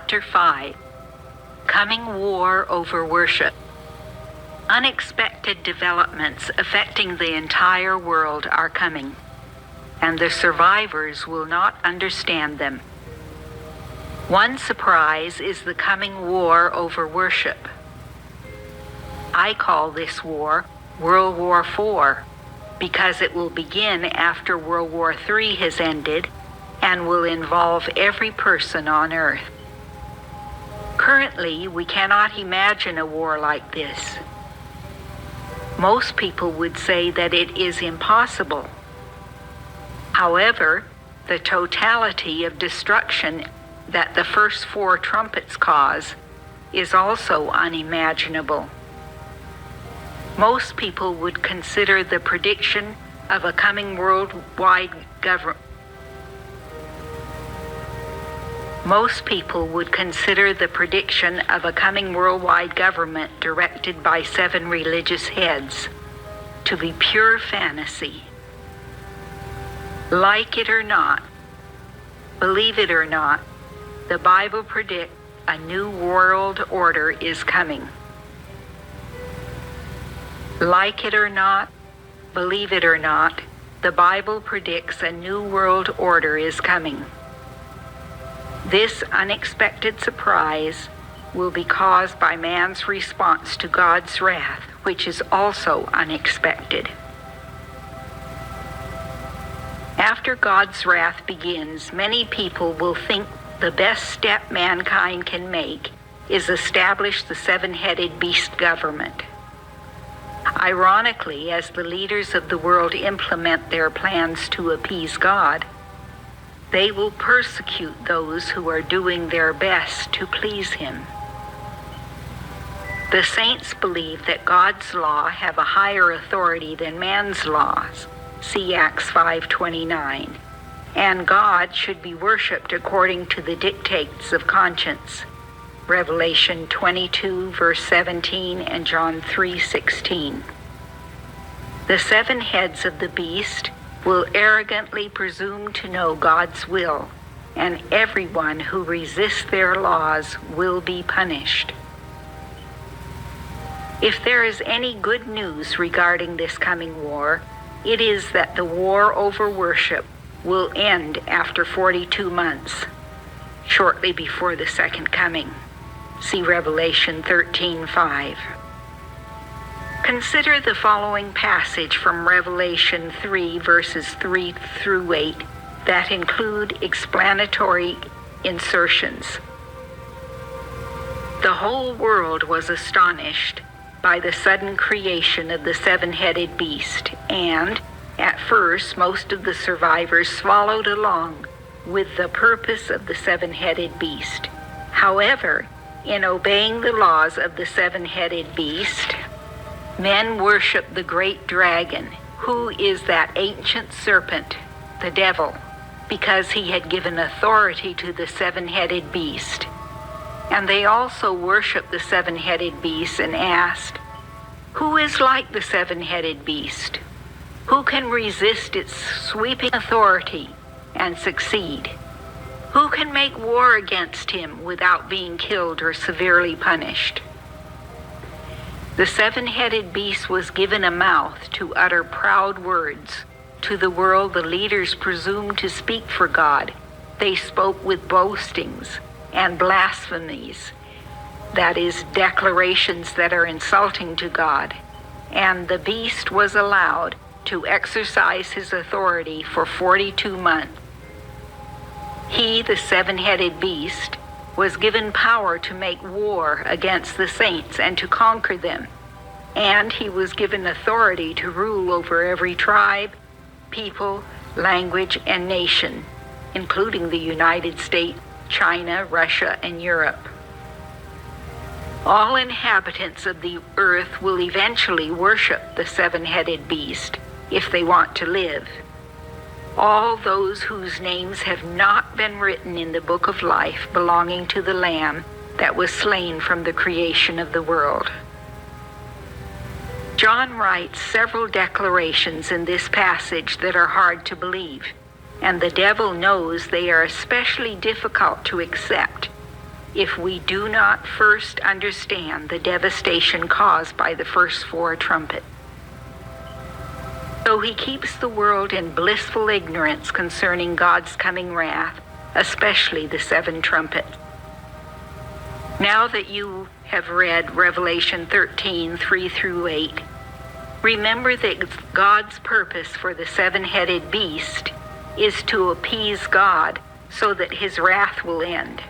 Chapter 5. Coming War Over Worship. Unexpected developments affecting the entire world are coming, and the survivors will not understand them. One surprise is the coming war over worship. I call this war World War IV because it will begin after World War III has ended and will involve every person on earth. Currently, we cannot imagine a war like this. Most people would say that it is impossible. However, the totality of destruction that the first 4 trumpets cause is also unimaginable. Most people would consider the prediction of a coming worldwide government. Most people would consider the prediction of a coming worldwide government directed by 7 religious heads to be pure fantasy. Like it or not, believe it or not, the Bible predicts a new world order is coming. Like it or not, believe it or not, the Bible predicts a new world order is coming. This unexpected surprise will be caused by man's response to God's wrath, which is also unexpected. After God's wrath begins, many people will think the best step mankind can make is establish the 7-headed beast government. Ironically, as the leaders of the world implement their plans to appease God, they will persecute those who are doing their best to please Him. The saints believe that God's law have a higher authority than man's laws, see Acts 5:29, and God should be worshipped according to the dictates of conscience, Revelation 22, verse 17, and John 3:16. The 7 heads of the beast will arrogantly presume to know God's will, and everyone who resists their laws will be punished. If there is any good news regarding this coming war, it is that the war over worship will end after 42 months, shortly before the second coming. See Revelation 13:5. Consider the following passage from Revelation 3, verses 3 through 8, that include explanatory insertions. The whole world was astonished by the sudden creation of the 7-headed beast, and, at first, most of the survivors followed along with the purpose of the 7-headed beast. However, in obeying the laws of the 7-headed beast, men worship the great dragon, who is that ancient serpent, the devil, because he had given authority to the 7-headed beast. And they also worshiped the 7-headed beast and asked, "Who is like the 7-headed beast? Who can resist its sweeping authority and succeed? Who can make war against him without being killed or severely punished?" The 7-headed beast was given a mouth to utter proud words. To the world, the leaders presumed to speak for God. They spoke with boastings and blasphemies, that is, declarations that are insulting to God. And the beast was allowed to exercise his authority for 42 months. He, the 7-headed beast, was given power to make war against the saints and to conquer them. And he was given authority to rule over every tribe, people, language, and nation, including the United States, China, Russia, and Europe. All inhabitants of the earth will eventually worship the 7-headed beast if they want to live. All those whose names have not been written in the book of life belonging to the Lamb that was slain from the creation of the world. John writes several declarations in this passage that are hard to believe, and the devil knows they are especially difficult to accept. if we do not first understand the devastation caused by the first 4 trumpets. So he keeps the world in blissful ignorance concerning God's coming wrath, especially the 7 trumpets. Now that you have read Revelation 13, 3 through 8, remember that God's purpose for the 7-headed beast is to appease God so that his wrath will end.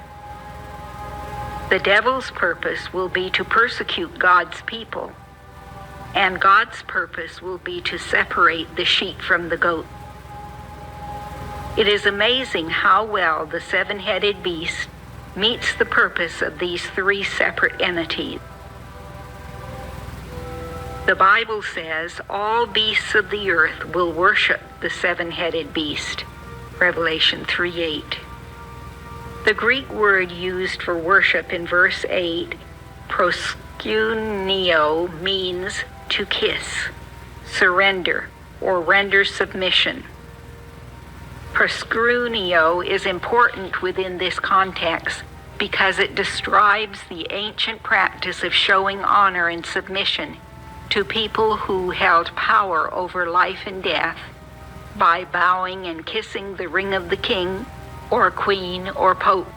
The devil's purpose will be to persecute God's people, and God's purpose will be to separate the sheep from the goat. It is amazing how well the 7-headed beast meets the purpose of these 3 separate entities. The Bible says all beasts of the earth will worship the 7-headed beast, Revelation 3:8. The Greek word used for worship in verse 8, proskuneo, means to kiss, surrender, or render submission. Proskuneo is important within this context because it describes the ancient practice of showing honor and submission to people who held power over life and death by bowing and kissing the ring of the king or queen or pope.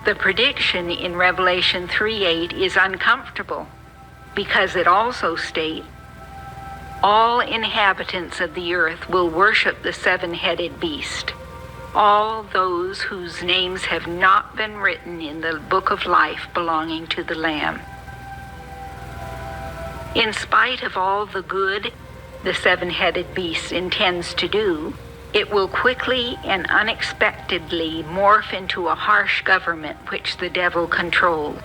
The prediction in Revelation 3:8 is uncomfortable because it also states, all inhabitants of the earth will worship the 7-headed beast, all those whose names have not been written in the book of life belonging to the Lamb. In spite of all the good the 7-headed beast intends to do, it will quickly and unexpectedly morph into a harsh government which the devil controls.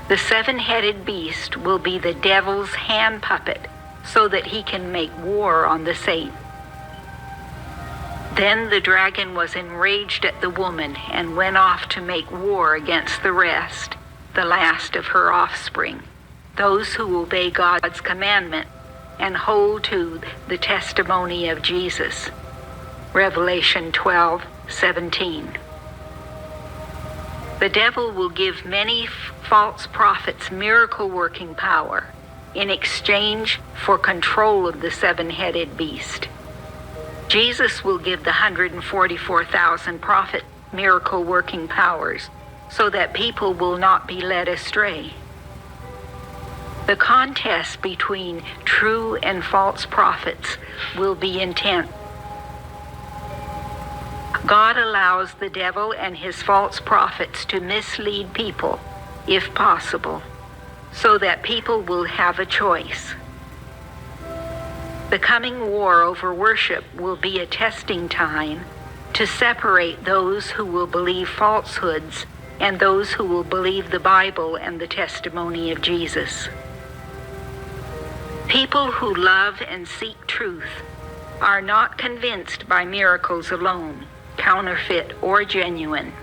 The 7-headed beast will be the devil's hand puppet so that he can make war on the saints. Then the dragon was enraged at the woman and went off to make war against the rest, the last of her offspring, those who obey God's commandment and hold to the testimony of Jesus. Revelation 12:17. The devil will give many false prophets miracle-working power in exchange for control of the 7-headed beast. Jesus will give the 144,000 prophets miracle-working powers so that people will not be led astray. The contest between true and false prophets will be intense. God allows the devil and his false prophets to mislead people, if possible, so that people will have a choice. The coming war over worship will be a testing time to separate those who will believe falsehoods and those who will believe the Bible and the testimony of Jesus. People who love and seek truth are not convinced by miracles alone, counterfeit or genuine.